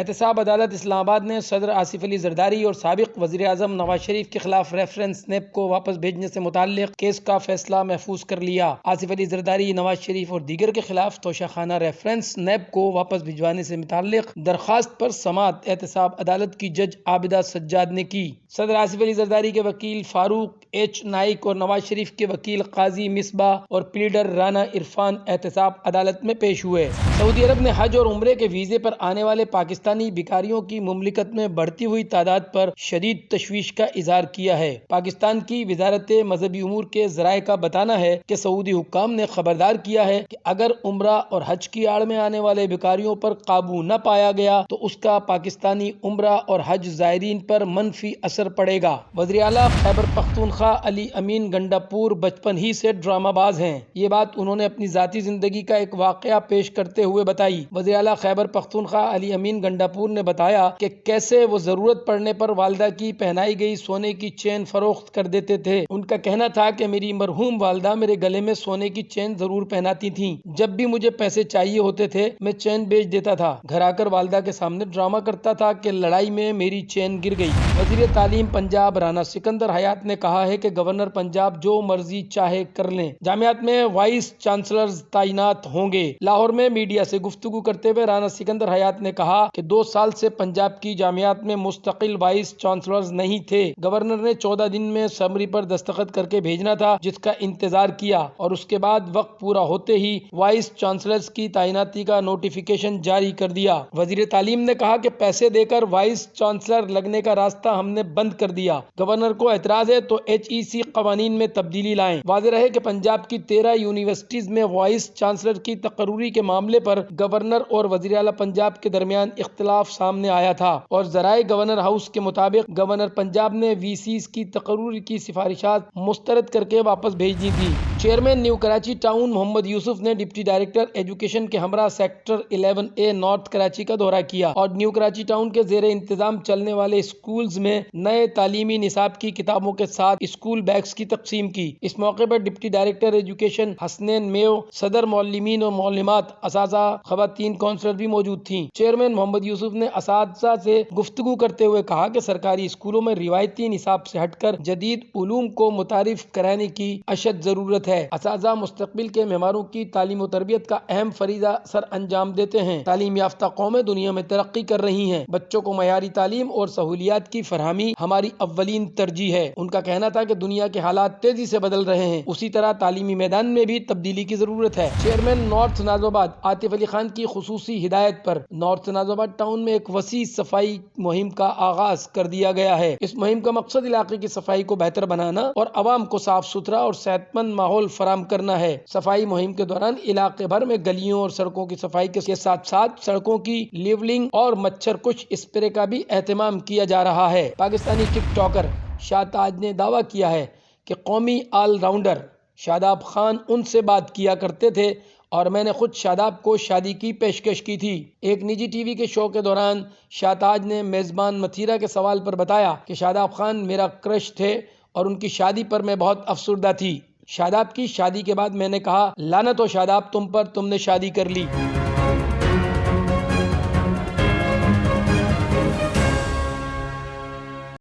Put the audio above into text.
احتساب عدالت اسلام آباد نے صدر آصف علی زرداری اور سابق وزیر اعظم نواز شریف کے خلاف ریفرنس نیب کو واپس بھیجنے سے متعلق کیس کا فیصلہ محفوظ کر لیا۔ آصف علی زرداری، نواز شریف اور دیگر کے خلاف توشہ خانہ ریفرنس نیب کو واپس بھجوانے سے متعلق درخواست پر سماعت احتساب عدالت کی جج عابدہ سجاد نے کی۔ صدر آصف علی زرداری کے وکیل فاروق ایچ نائک اور نواز شریف کے وکیل قاضی مصباح اور پلیڈر رانا عرفان احتساب عدالت میں پیش ہوئے۔ سعودی عرب نے حج اور عمرے کے ویزے پر آنے والے پاکستانی بیکاریوں کی مملکت میں بڑھتی ہوئی تعداد پر شدید تشویش کا اظہار کیا ہے۔ پاکستان کی وزارت مذہبی امور کے ذرائع کا بتانا ہے کہ سعودی حکام نے خبردار کیا ہے کہ اگر عمرہ اور حج کی آڑ میں آنے والے بیکاریوں پر قابو نہ پایا گیا تو اس کا پاکستانی عمرہ اور حج زائرین پر منفی اثر پڑے گا۔ وزیر اعلیٰ خیبر پختونخوا علی امین گنڈاپور بچپن ہی سے ڈرامہ باز ہیں۔ یہ بات انہوں نے اپنی ذاتی زندگی کا ایک واقعہ پیش کرتے ہوئے بتائی۔ وزیر اعلیٰ خیبر پختونخوا علی امین گنڈاپور نے بتایا کہ کیسے وہ ضرورت پڑنے پر والدہ کی پہنائی گئی سونے کی چین فروخت کر دیتے تھے۔ ان کا کہنا تھا کہ میری مرحوم والدہ میرے گلے میں سونے کی چین ضرور پہناتی تھیں۔ جب بھی مجھے پیسے چاہیے ہوتے تھے میں چین بیچ دیتا تھا۔ گھر آ کر والدہ کے سامنے ڈرامہ کرتا تھا کہ لڑائی میں میری چین گر گئی۔ وزیر تعلیم پنجاب رانا سکندر حیات نے کہا ہے کہ گورنر پنجاب جو مرضی چاہے کر لیں، جامعات میں وائس چانسلرز تعینات ہوں گے۔ لاہور میں میڈیا سے گفتگو کرتے ہوئے رانا سکندر حیات نے کہا کہ 2 سال سے پنجاب کی جامعات میں مستقل وائس چانسلرز نہیں تھے۔ گورنر نے 14 دن میں سمری پر دستخط کر کے بھیجنا تھا، جس کا انتظار کیا اور اس کے بعد وقت پورا ہوتے ہی وائس چانسلرز کی تعیناتی کا نوٹیفیکیشن جاری کر دیا۔ وزیر تعلیم نے کہا کہ پیسے دے کر وائس چانسلر لگنے کا راستہ ہم نے بند کر دیا۔ گورنر کو اعتراض ہے تو HEC قوانین میں تبدیلی لائیں۔ واضح رہے کہ پنجاب کی 13 یونیورسٹیز میں وائس چانسلر کی تقرری کے معاملے پر گورنر اور وزیر اعلیٰ پنجاب کے درمیان اختلاف سامنے آیا تھا اور ذرائع گورنر ہاؤس کے مطابق گورنر پنجاب نے VCs کی تقرری کی سفارشات مسترد کر کے واپس بھیج دی تھی۔ چیئرمین نیو کراچی ٹاؤن محمد یوسف نے ڈپٹی ڈائریکٹر ایجوکیشن کے ہمراہ سیکٹر 11A نارتھ کراچی کا دورہ کیا اور نیو کراچی ٹاؤن کے زیر انتظام چلنے والے اسکولز میں نئے تعلیمی نصاب کی کتابوں کے ساتھ اسکول بیگز کی تقسیم کی۔ اس موقع پر ڈپٹی ڈائریکٹر ایجوکیشن حسنین میو، صدر، معلمین اور معلمات، اساتذہ، خواتین کونسلر بھی موجود تھیں۔ چیئرمین محمد یوسف نے اساتذہ سے گفتگو کرتے ہوئے کہا کہ سرکاری اسکولوں میں روایتی نصاب سے ہٹ کر جدید علوم کو متعارف کرانے کی اشد ضرورت ہے۔ اساتذہ مستقبل کے معماروں کی تعلیم و تربیت کا اہم فریضہ سر انجام دیتے ہیں۔ تعلیم یافتہ قومیں دنیا میں ترقی کر رہی ہیں۔ بچوں کو معیاری تعلیم اور سہولیات کی فراہمی ہماری اولین ترجیح ہے۔ ان کا کہنا تھا کہ دنیا کے حالات تیزی سے بدل رہے ہیں، اسی طرح تعلیمی میدان میں بھی تبدیلی کی ضرورت ہے۔ چیئرمین نارتھ ناظم آباد عاطف علی خان کی خصوصی ہدایت پر نارتھ ناظم آباد ٹاؤن میں ایک وسیع صفائی مہم کا آغاز کر دیا گیا ہے۔ اس مہم کا مقصد علاقے کی صفائی کو بہتر بنانا اور عوام کو صاف ستھرا اور صحت مند ماحول فراہم کرنا ہے۔ صفائی مہم کے دوران علاقے بھر میں گلیوں اور سڑکوں کی صفائی کے ساتھ ساتھ سڑکوں کی لیولنگ اور مچھر کش اسپرے کا بھی اہتمام کیا جا رہا ہے۔ پاکستانی ٹک ٹاکر شاہتاج نے دعویٰ کیا ہے کہ قومی آل راؤنڈر شاداب خان ان سے بات کیا کرتے تھے اور میں نے خود شاداب کو شادی کی پیشکش کی تھی۔ ایک نجی ٹی وی کے شو کے دوران شاہتاج نے میزبان متھیرا کے سوال پر بتایا کہ شاداب خان میرا کرش تھے اور ان کی شادی پر میں بہت افسردہ تھی۔ شاداب کی شادی کے بعد میں نے کہا، لعنت ہو شاداب تم پر، تم نے شادی کر لی۔